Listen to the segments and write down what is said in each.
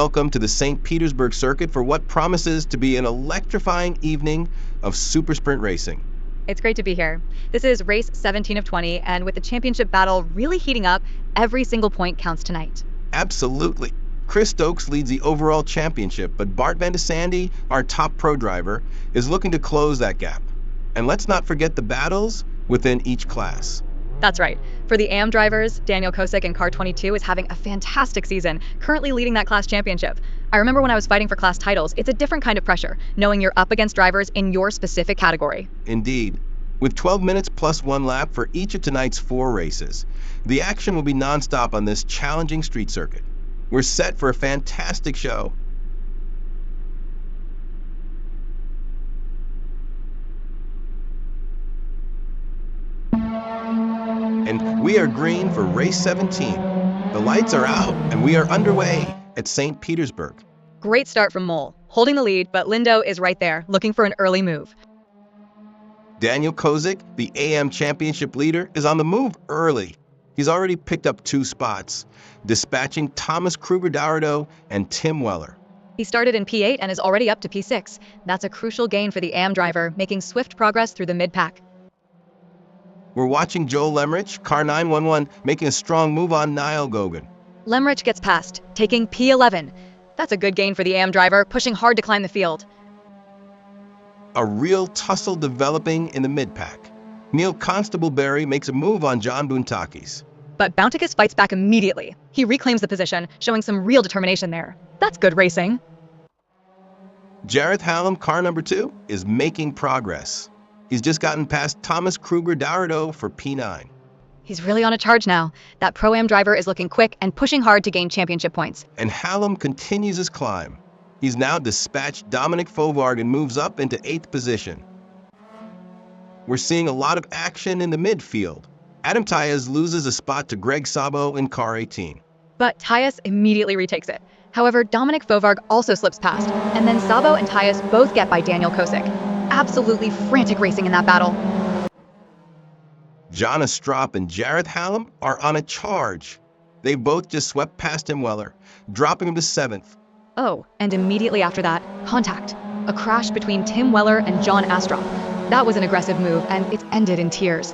welcome to the St. Petersburg circuit for what promises to be an electrifying evening of super sprint racing. It's great to be here. This is race 17 of 20, and with the championship battle really heating up, every single point counts tonight. Absolutely. Chris Stokes leads the overall championship, but Bart Van de Sande, our top pro driver, is looking to close that gap. And let's not forget the battles within each class. That's right. For the AM drivers, Daniel Kosick in Car 22 is having a fantastic season, currently leading that class championship. I remember when I was fighting for class titles, it's a different kind of pressure, knowing you're up against drivers in your specific category. Indeed. With 12 minutes plus 1 lap for each of tonight's 4 races, the action will be nonstop on this challenging street circuit. We're set for a fantastic show. And we are green for race 17. The lights are out and we are underway at St. Petersburg. Great start from Mole, holding the lead, but Lindo is right there, looking for an early move. Daniel Kosick, the AM championship leader, is on the move early. He's already picked up 2 spots, dispatching Thomas Kruger-Dauerdo and Tim Weller. He started in P8 and is already up to P6. That's a crucial gain for the AM driver, making swift progress through the mid-pack. We're watching Joel Lemrich, car 911, making a strong move on Niall Gogan. Lemrich gets past, taking P11. That's a good gain for the AM driver, pushing hard to climb the field. A real tussle developing in the mid-pack. Neil Constable-Berry makes a move on John Boontakis. But Bounticus fights back immediately. He reclaims the position, showing some real determination there. That's good racing. Jareth Hallam, car number 2, is making progress. He's just gotten past Thomas Kruger-Dauerdo for P9. He's really on a charge now. That Pro-Am driver is looking quick and pushing hard to gain championship points. And Hallam continues his climb. He's now dispatched Dominic Fovarg and moves up into 8th position. We're seeing a lot of action in the midfield. Adam Tyas loses a spot to Greg Sabo in car 18. But Tyas immediately retakes it. However, Dominic Fovarg also slips past, and then Sabo and Tyas both get by Daniel Kosick. Absolutely frantic racing in that battle. John Astrop and Jareth Hallam are on a charge. They both just swept past Tim Weller, dropping him to 7th. Oh, and immediately after that, contact. A crash between Tim Weller and John Astrop. That was an aggressive move, and it's ended in tears.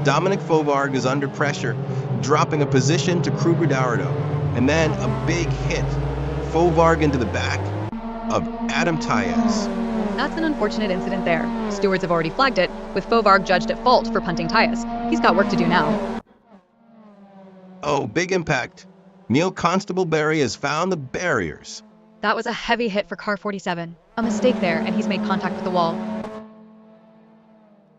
Dominic Fovarg is under pressure, dropping a position to Kruger-Dauerdo, and then a big hit. Fovarg into the back of Adam Tyas. That's an unfortunate incident there. Stewards have already flagged it, with Fovarg judged at fault for punting Tyas. He's got work to do now. Oh, big impact. Neil Constable-Berry has found the barriers. That was a heavy hit for car 47. A mistake there, and he's made contact with the wall.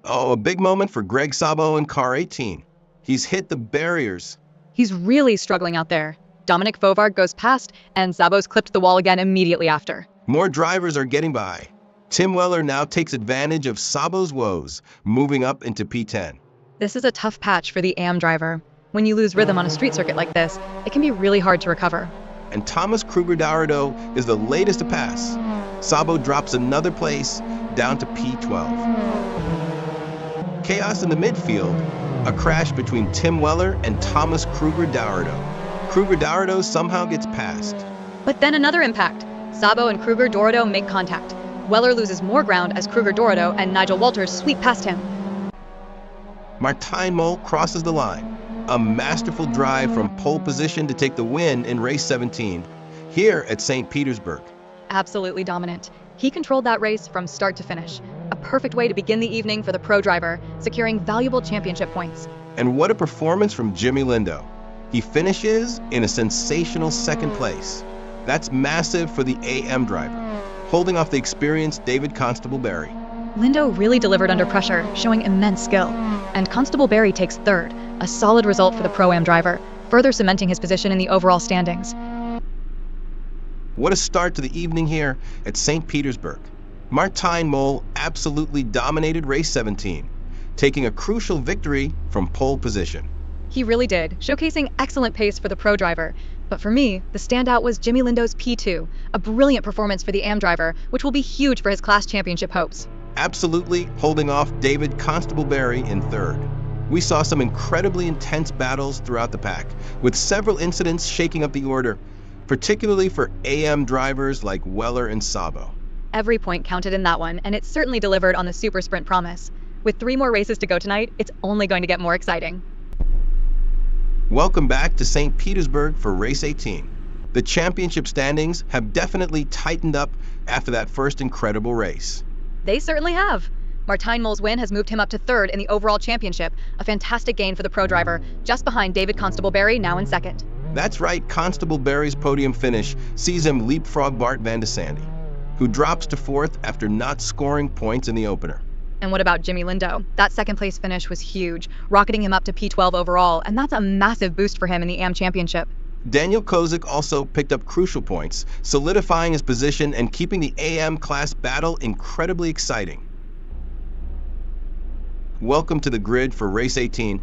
Oh, a big moment for Greg Sabo in car 18. He's hit the barriers. He's really struggling out there. Dominic Fovarg goes past, and Sabo's clipped the wall again immediately after. More drivers are getting by. Tim Weller now takes advantage of Sabo's woes, moving up into P10. This is a tough patch for the AM driver. When you lose rhythm on a street circuit like this, it can be really hard to recover. And Thomas Kruger-Dauerdo is the latest to pass. Sabo drops another place, down to P12. Chaos in the midfield. A crash between Tim Weller and Thomas Kruger-Dauerdo. Kruger-Dauerdo somehow gets past. But then another impact. Sabo and Kruger-Dauerdo make contact. Weller loses more ground as Kruger-Dauerdo and Nigel Walters sweep past him. Martijn Mol crosses the line. A masterful drive from pole position to take the win in race 17, here at St. Petersburg. Absolutely dominant. He controlled that race from start to finish. A perfect way to begin the evening for the pro driver, securing valuable championship points. And what a performance from Jimmy Lindo. He finishes in a sensational 2nd place. That's massive for the AM driver, holding off the experienced David Constable-Berry. Lindo really delivered under pressure, showing immense skill. And Constable-Berry takes 3rd, a solid result for the Pro-Am driver, further cementing his position in the overall standings. What a start to the evening here at St. Petersburg. Martijn Mol absolutely dominated race 17, taking a crucial victory from pole position. He really did, showcasing excellent pace for the pro driver. But for me, the standout was Jimmy Lindo's P2, a brilliant performance for the AM driver, which will be huge for his class championship hopes. Absolutely holding off David Constable-Berry in 3rd. We saw some incredibly intense battles throughout the pack, with several incidents shaking up the order. particularly for AM drivers like Weller and Sabo. Every point counted in that one, and it certainly delivered on the super sprint promise. With 3 more races to go tonight, it's only going to get more exciting. Welcome back to St. Petersburg for race 18. The championship standings have definitely tightened up after that first incredible race. They certainly have. Martijn Mol's win has moved him up to 3rd in the overall championship, a fantastic gain for the pro driver, just behind David Constable-Berry, now in 2nd. That's right, Constable-Berry's podium finish sees him leapfrog Bart van de Sande, who drops to 4th after not scoring points in the opener. And what about Jimmy Lindo? That 2nd place finish was huge, rocketing him up to P12 overall, and that's a massive boost for him in the AM Championship. Daniel Kozik also picked up crucial points, solidifying his position and keeping the AM class battle incredibly exciting. Welcome to the grid for race 18,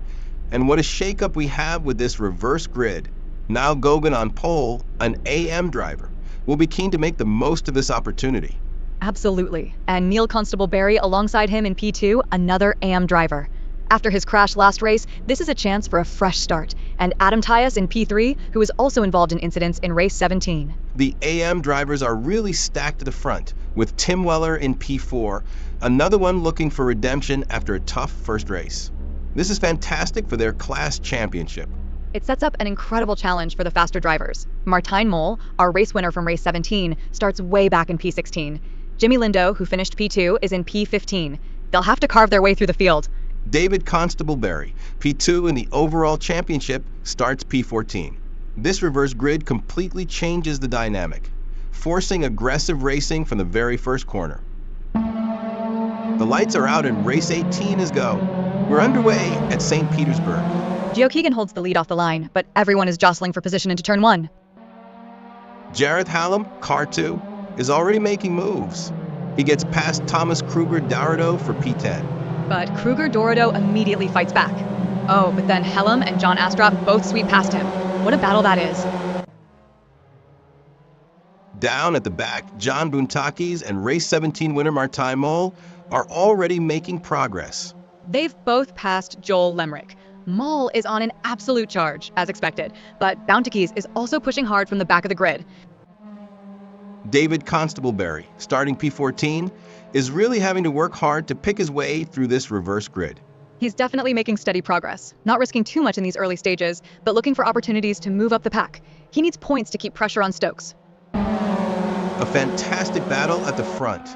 and what a shakeup we have with this reverse grid. Niall Gogan on pole, an AM driver, will be keen to make the most of this opportunity. Absolutely. And Neil Constable-Berry alongside him in P2, another AM driver. After his crash last race, this is a chance for a fresh start. And Adam Tyus in P3, who is also involved in incidents in race 17. The AM drivers are really stacked at the front, with Tim Weller in P4, another one looking for redemption after a tough first race. This is fantastic for their class championship. It sets up an incredible challenge for the faster drivers. Martijn Mol, our race winner from race 17, starts way back in P16. Jimmy Lindo, who finished P2, is in P15. They'll have to carve their way through the field. David Constable-Berry, P2 in the overall championship, starts P14. This reverse grid completely changes the dynamic, forcing aggressive racing from the very first corner. The lights are out and race 18 is go. We're underway at St. Petersburg. Gio Keegan holds the lead off the line, but everyone is jostling for position into turn 1. Jareth Hallam, car 2, is already making moves. He gets past Thomas Kruger-Dorado for P10. But Kruger-Dorado immediately fights back. Oh, but then Hallam and John Astrop both sweep past him. What a battle that is. Down at the back, John Buntakis and race 17 winner Martijn Mol are already making progress. They've both passed Joel Lemrick. Mol is on an absolute charge, as expected, but Buntakis is also pushing hard from the back of the grid. David Constable-Berry, starting P14, is really having to work hard to pick his way through this reverse grid. He's definitely making steady progress, not risking too much in these early stages, but looking for opportunities to move up the pack. He needs points to keep pressure on Stokes. A fantastic battle at the front.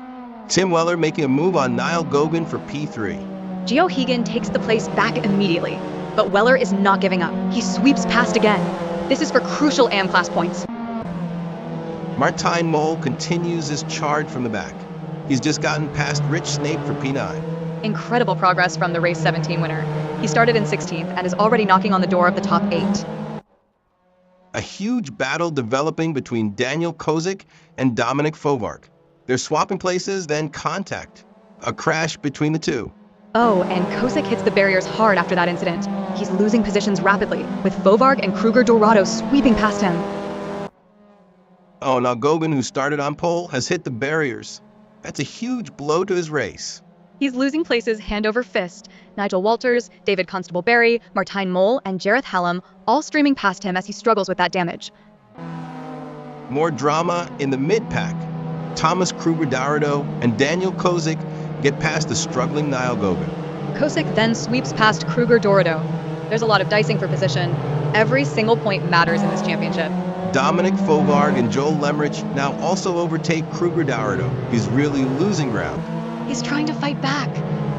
Tim Weller making a move on Niall Gogan for P3. Gio Keegan takes the place back immediately, but Weller is not giving up. He sweeps past again. This is for crucial AM class points. Martijn Mol continues his charge from the back. He's just gotten past Rich Snape for P9. Incredible progress from the race 17 winner. He started in 16th and is already knocking on the door of the top 8. A huge battle developing between Daniel Kozik and Dominik Fovarg. They're swapping places, then contact. A crash between the two. Oh, and Kozik hits the barriers hard after that incident. He's losing positions rapidly, with Fovarg and Kruger-Dorado sweeping past him. Oh, now Gogan, who started on pole, has hit the barriers. That's a huge blow to his race. He's losing places hand over fist. Nigel Walters, David Constable-Berry, Martijn Mol, and Jareth Hallam all streaming past him as he struggles with that damage. More drama in the mid-pack. Thomas Kruger-Dorado and Daniel Kozik get past the struggling Niall Gogan. Kozik then sweeps past Kruger-Dorado. There's a lot of dicing for position. Every single point matters in this championship. Dominik Fovarg and Joel Lemrich now also overtake Kruger-Dorado. He's really losing ground. He's trying to fight back.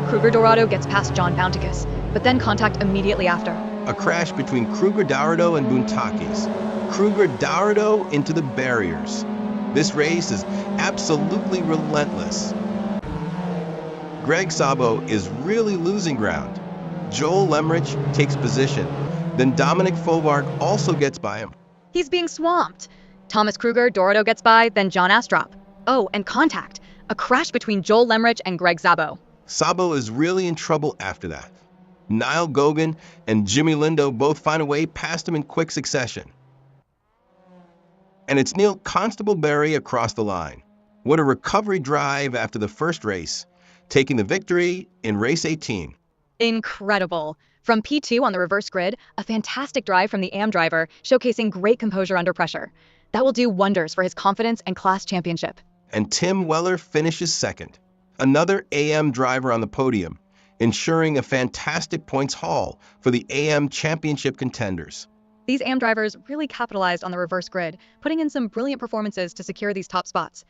Kruger-Dorado gets past John Buntakis, but then contact immediately after. A crash between Kruger-Dorado and Buntakis. Kruger-Dorado into the barriers. This race is absolutely relentless. Greg Sabo is really losing ground. Joel Lemrich takes position. Then Dominik Fovarg also gets by him. He's being swamped. Thomas Kruger-Dorado gets by, then John Astrop. Oh, and contact. A crash between Joel Lemrich and Greg Sabo. Sabo is really in trouble after that. Niall Gogan and Jimmy Lindo both find a way past him in quick succession. And it's Neil Constable-Berry across the line. What a recovery drive after the first race, taking the victory in race 18. Incredible. From P2 on the reverse grid, a fantastic drive from the AM driver, showcasing great composure under pressure. That will do wonders for his confidence and class championship. And Tim Weller finishes second. Another AM driver on the podium, ensuring a fantastic points haul for the AM championship contenders. These AM drivers really capitalized on the reverse grid, putting in some brilliant performances to secure these top spots.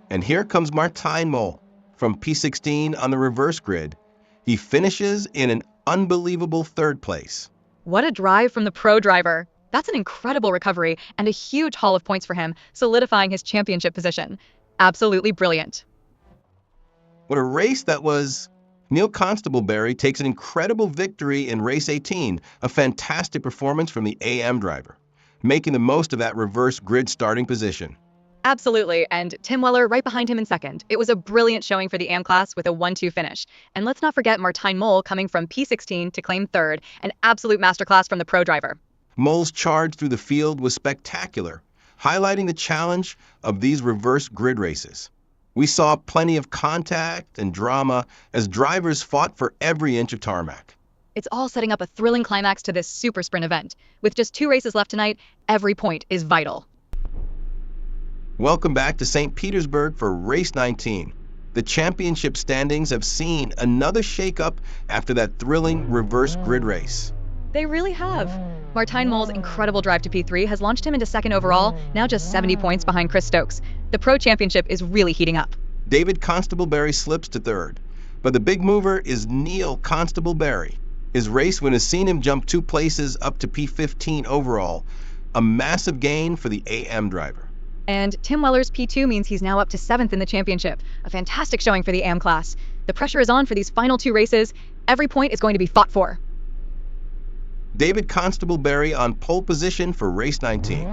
And here comes Martijn Mol from P16 on the reverse grid. He finishes in an unbelievable third place. What a drive from the pro driver! That's an incredible recovery and a huge haul of points for him, solidifying his championship position. Absolutely brilliant. What a race that was! Neil Constableberry takes an incredible victory in race 18, a fantastic performance from the AM driver, making the most of that reverse grid starting position. Absolutely, and Tim Weller right behind him in second. It was a brilliant showing for the AM class with a 1-2 finish. And let's not forget Martijn Mol coming from P16 to claim third, an absolute masterclass from the pro driver. Mol's charge through the field was spectacular, highlighting the challenge of these reverse grid races. We saw plenty of contact and drama as drivers fought for every inch of tarmac. It's all setting up a thrilling climax to this super sprint event. With just 2 races left tonight, every point is vital. Welcome back to St. Petersburg for race 19. The championship standings have seen another shakeup after that thrilling reverse grid race. They really have. Martijn Mol's incredible drive to P3 has launched him into second overall, now just 70 points behind Chris Stokes. The Pro Championship is really heating up. David Constableberry slips to third, but the big mover is Neil Constableberry. His race win has seen him jump 2 places up to P15 overall, a massive gain for the AM driver. And Tim Weller's P2 means he's now up to 7th in the championship, a fantastic showing for the AM class. The pressure is on for these final 2 races. Every point is going to be fought for. David Constableberry on pole position for race 19.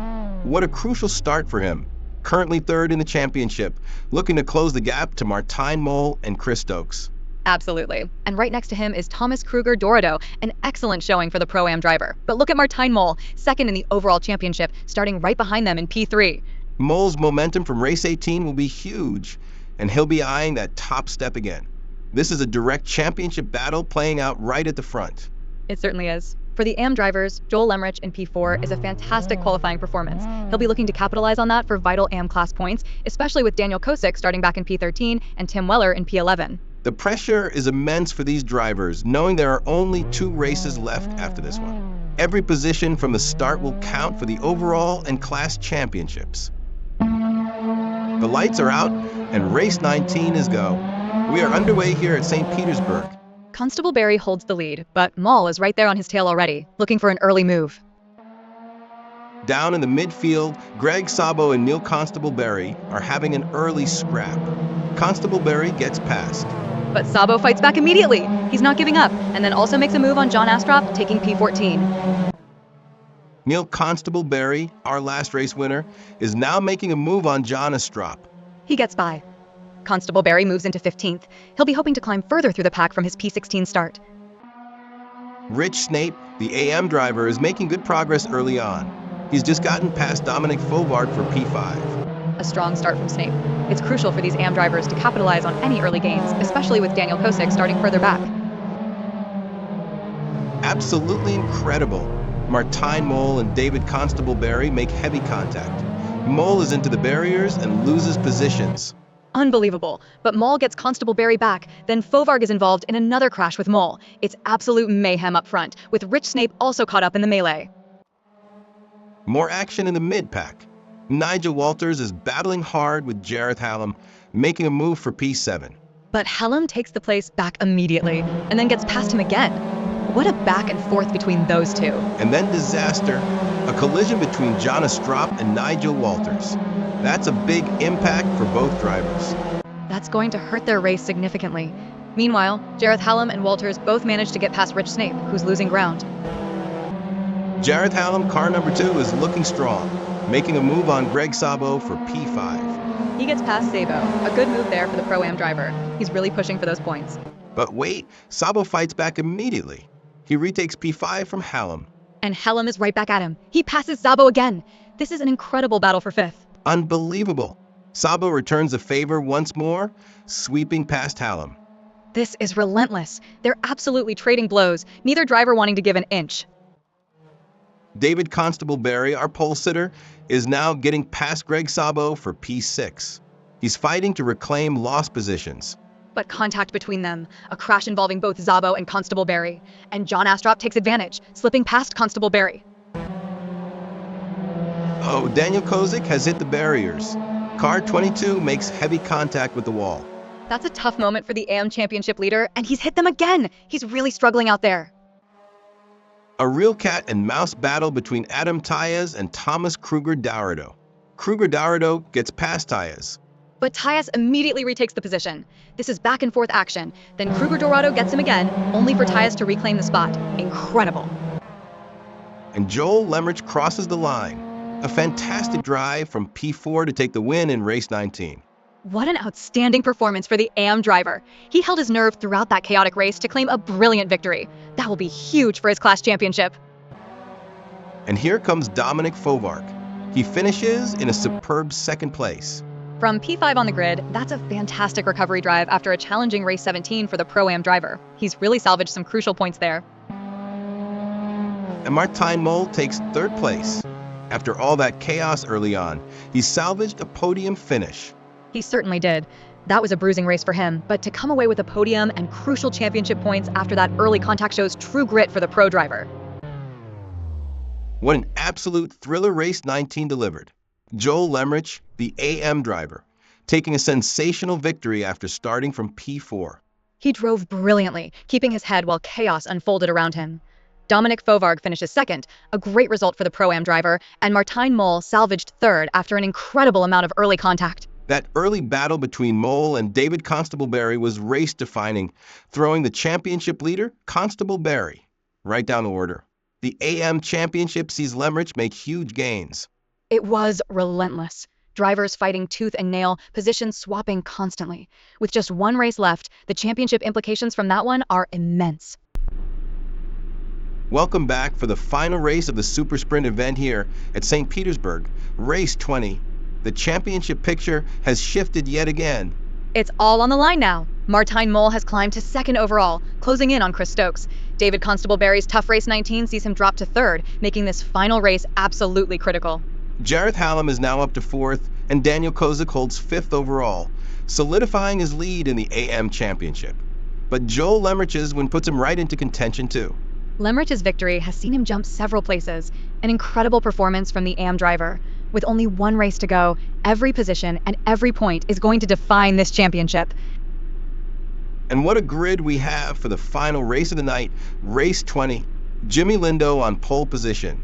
What a crucial start for him. Currently third in the championship, looking to close the gap to Martijn Mol and Chris Stokes. Absolutely. And right next to him is Thomas Kruger Dorado, an excellent showing for the Pro-Am driver. But look at Martijn Mol, second in the overall championship, starting right behind them in P3. Mol's momentum from race 18 will be huge, and he'll be eyeing that top step again. This is a direct championship battle playing out right at the front. It certainly is. For the AM drivers, Joel Lemrich in P4 is a fantastic qualifying performance. He'll be looking to capitalize on that for vital AM class points, especially with Daniel Kosick starting back in P13 and Tim Weller in P11. The pressure is immense for these drivers, knowing there are only 2 races left after this one. Every position from the start will count for the overall and class championships. The lights are out and race 19 is go. We are underway here at St. Petersburg. Constableberry holds the lead, but Mol is right there on his tail already, looking for an early move. Down in the midfield, Greg Sabo and Neil Constableberry are having an early scrap. Constableberry gets past. But Sabo fights back immediately. He's not giving up, and then also makes a move on John Astrop, taking P14. Neil Constableberry, our last race winner, is now making a move on John Astrop. He gets by. Constableberry moves into 15th. He'll be hoping to climb further through the pack from his P16 start. Rich Snape, the AM driver, is making good progress early on. He's just gotten past Dominic Fovard for P5. A strong start from Snape. It's crucial for these AM drivers to capitalize on any early gains, especially with Daniel Kosick starting further back. Absolutely incredible. Martijn Mol and David Constableberry make heavy contact. Mol is into the barriers and loses positions. Unbelievable. But Mol gets Constableberry back, then Fovarg is involved in another crash with Mol. It's absolute mayhem up front, with Rich Snape also caught up in the melee. More action in the mid-pack. Nigel Walters is battling hard with Jareth Hallam, making a move for P7. But Hallam takes the place back immediately, and then gets past him again. What a back and forth between those two. And then disaster, a collision between John Astrop and Nigel Walters. That's a big impact for both drivers. That's going to hurt their race significantly. Meanwhile, Jareth Hallam and Walters both manage to get past Rich Snape, who's losing ground. Jareth Hallam, car number 2, is looking strong, making a move on Greg Sabo for P5. He gets past Sabo, a good move there for the Pro-Am driver. He's really pushing for those points. But wait, Sabo fights back immediately. He retakes P5 from Hallam. And Hallam is right back at him. He passes Sabo again. This is an incredible battle for 5th. Unbelievable. Sabo returns the favor once more, sweeping past Hallam. This is relentless. They're absolutely trading blows, neither driver wanting to give an inch. David Constable-Berry, our pole sitter, is now getting past Greg Sabo for P6. He's fighting to reclaim lost positions. But contact between them, a crash involving both Szabo and Constable-Berry, and John Astrop takes advantage, slipping past Constable-Berry. Oh, Daniel Kozik has hit the barriers. Car 22 makes heavy contact with the wall. That's a tough moment for the AM Championship leader, and he's hit them again! He's really struggling out there. A real cat and mouse battle between Adam Tayez and Thomas Kruger-Dourado. Kruger-Dourado gets past Tayez. But Tayez immediately retakes the position. This is back and forth action. Then Kruger-Dourado gets him again, only for Tayez to reclaim the spot. Incredible. And Joel Lemrich crosses the line. A fantastic drive from P4 to take the win in race 19. What an outstanding performance for the AM driver. He held his nerve throughout that chaotic race to claim a brilliant victory. That will be huge for his class championship. And here comes Dominic Fovark. He finishes in a superb second place. From P5 on the grid, that's a fantastic recovery drive after a challenging race 17 for the Pro-Am driver. He's really salvaged some crucial points there. And Martijn Mol takes third place. After all that chaos early on, he salvaged a podium finish. He certainly did. That was a bruising race for him, but to come away with a podium and crucial championship points after that early contact shows true grit for the pro driver. What an absolute thriller race 19 delivered. Joel Lemrich, the AM driver, taking a sensational victory after starting from P4. He drove brilliantly, keeping his head while chaos unfolded around him. Dominic Fovark finishes second, a great result for the Pro-Am driver, and Martijn Mol salvaged third after an incredible amount of early contact. That early battle between Mol and David Constable-Berry was race-defining, throwing the championship leader, Constable-Berry, right down the order. The AM Championship sees Lemrich make huge gains. It was relentless. Drivers fighting tooth and nail, positions swapping constantly. With just one race left, the championship implications from that one are immense. Welcome back for the final race of the Super Sprint event here at St. Petersburg, race 20. The championship picture has shifted yet again. It's all on the line now. Martijn Mol has climbed to second overall, closing in on Chris Stokes. David Constable-Berry's tough race 19 sees him drop to third, making this final race absolutely critical. Jareth Hallam is now up to fourth, and Daniel Kozik holds fifth overall, solidifying his lead in the AM Championship. But Joel Lemrich's win puts him right into contention too. Lemrich's victory has seen him jump several places, an incredible performance from the AM driver. With only one race to go, every position and every point is going to define this championship. And what a grid we have for the final race of the night, race 20. Jimmy Lindo on pole position.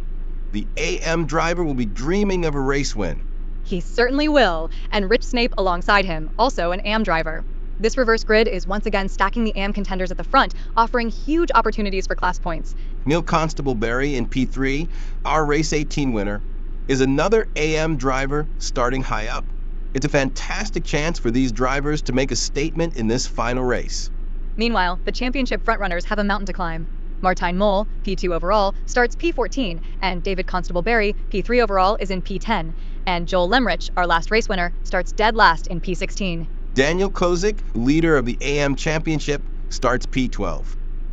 The AM driver will be dreaming of a race win. He certainly will, and Rich Snape alongside him, also an AM driver. This reverse grid is once again stacking the AM contenders at the front, offering huge opportunities for class points. Neil Constable-Berry in P3, our race 18 winner, is another AM driver starting high up. It's a fantastic chance for these drivers to make a statement in this final race. Meanwhile, the championship frontrunners have a mountain to climb. Martijn Mol, P2 overall, starts P14, and David Constable-Berry, P3 overall, is in P10. And Joel Lemrich, our last race winner, starts dead last in P16. Daniel Kozik, leader of the AM Championship, starts P12.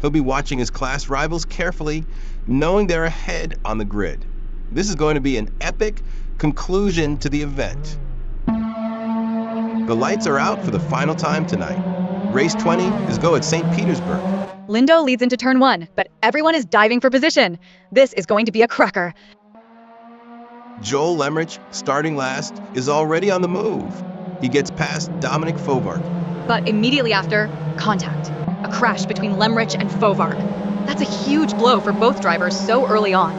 He'll be watching his class rivals carefully, knowing they're ahead on the grid. This is going to be an epic conclusion to the event. The lights are out for the final time tonight. Race 20 is go at St. Petersburg. Lindo leads into turn 1, but everyone is diving for position. This is going to be a cracker. Joel Lemrich, starting last, is already on the move. He gets past Dominic Fovark. But immediately after, contact. A crash between Lemrich and Fovark. That's a huge blow for both drivers so early on.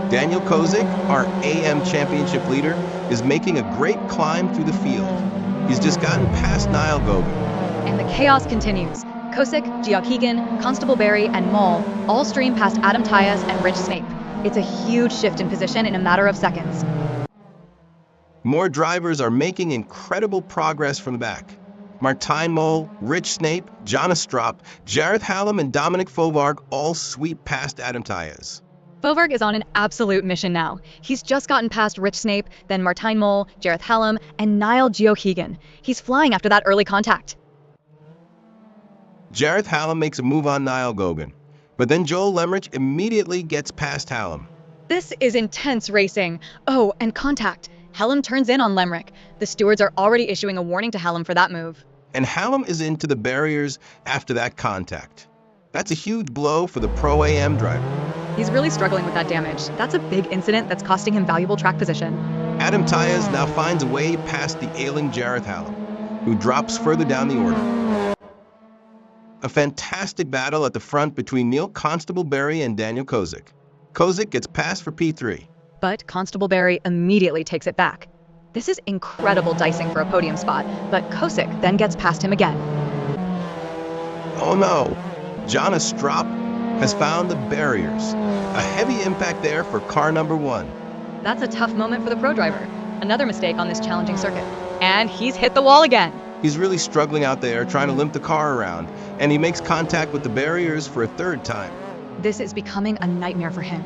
Daniel Kozik, our AM Championship leader, is making a great climb through the field. He's just gotten past Niall Goguen. And the chaos continues. Kozik, Geoghegan, Constable-Berry, and Mol all stream past Adam Tayez and Rich Snape. It's a huge shift in position in a matter of seconds. More drivers are making incredible progress from the back. Martijn Mol, Rich Snape, John Astrop, Jareth Hallam, and Dominic Fovark all sweep past Adam Tayez. Fovark is on an absolute mission now. He's just gotten past Rich Snape, then Martijn Mol, Jareth Hallam, and Niall Geoghegan. He's flying after that early contact. Jareth Hallam makes a move on Niall Goguen. But then Joel Lemrich immediately gets past Hallam. This is intense racing. Oh, and contact. Hallam turns in on Lemrich. The stewards are already issuing a warning to Hallam for that move. And Hallam is into the barriers after that contact. That's a huge blow for the Pro AM driver. He's really struggling with that damage. That's a big incident that's costing him valuable track position. Adam Tyas now finds a way past the ailing Jareth Hallam, who drops further down the order. A fantastic battle at the front between Neil Constable-Berry and Daniel Kozik. Kozik gets passed for P3. But Constable-Berry immediately takes it back. This is incredible dicing for a podium spot, but Kozik then gets past him again. Oh no! Jonas Strop has found the barriers. A heavy impact there for car number 1. That's a tough moment for the pro driver. Another mistake on this challenging circuit. And he's hit the wall again. He's really struggling out there trying to limp the car around, and he makes contact with the barriers for a third time. This is becoming a nightmare for him.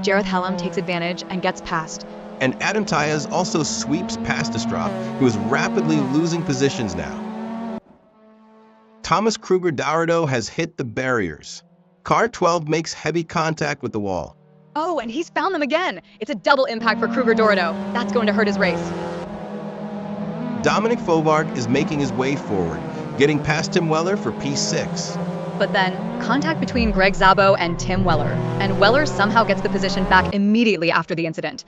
Jareth Hallam takes advantage and gets past. And Adam Tyas also sweeps past Strop, who is rapidly losing positions now. Thomas Kruger-Dourado has hit the barriers. Car 12 makes heavy contact with the wall. Oh, and he's found them again. It's a double impact for Kruger-Dourado. That's going to hurt his race. Dominic Fovarg is making his way forward, getting past Tim Weller for P6. But then, contact between Greg Szabo and Tim Weller, and Weller somehow gets the position back immediately after the incident.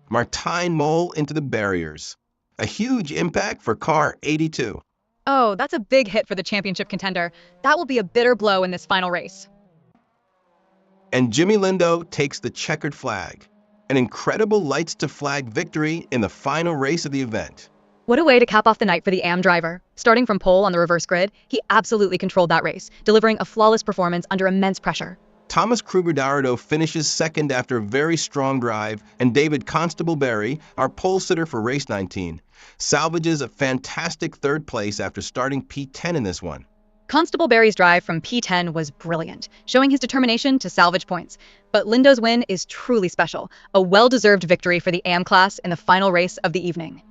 Martijn Mol into the barriers. A huge impact for car 82. Oh, that's a big hit for the championship contender. That will be a bitter blow in this final race. And Jimmy Lindo takes the checkered flag. An incredible lights to flag victory in the final race of the event. What a way to cap off the night for the AM driver. Starting from pole on the reverse grid, he absolutely controlled that race, delivering a flawless performance under immense pressure. Thomas Kruger-Dourado finishes second after a very strong drive, and David Constable-Berry, our pole sitter for race 19, salvages a fantastic third place after starting P10 in this one. Constable-Berry's drive from P10 was brilliant, showing his determination to salvage points. But Lindo's win is truly special, a well-deserved victory for the AM class in the final race of the evening.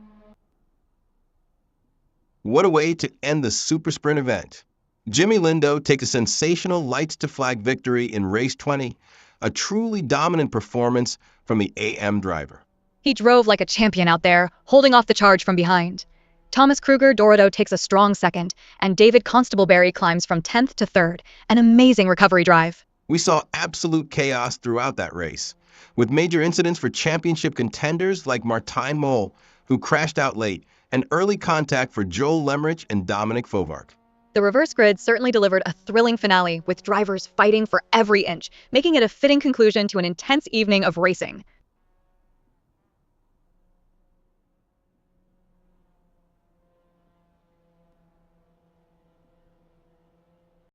What a way to end the Super Sprint event. Jimmy Lindo takes a sensational lights to flag victory in race 20, a truly dominant performance from the AM driver. He drove like a champion out there, holding off the charge from behind. Thomas Kruger-Dourado takes a strong second, and David Constable-Berry climbs from 10th to 3rd, an amazing recovery drive. We saw absolute chaos throughout that race, with major incidents for championship contenders like Martijn Mol, who crashed out late, and early contact for Joel Lemrich and Dominic Fovarg. The reverse grid certainly delivered a thrilling finale, with drivers fighting for every inch, making it a fitting conclusion to an intense evening of racing.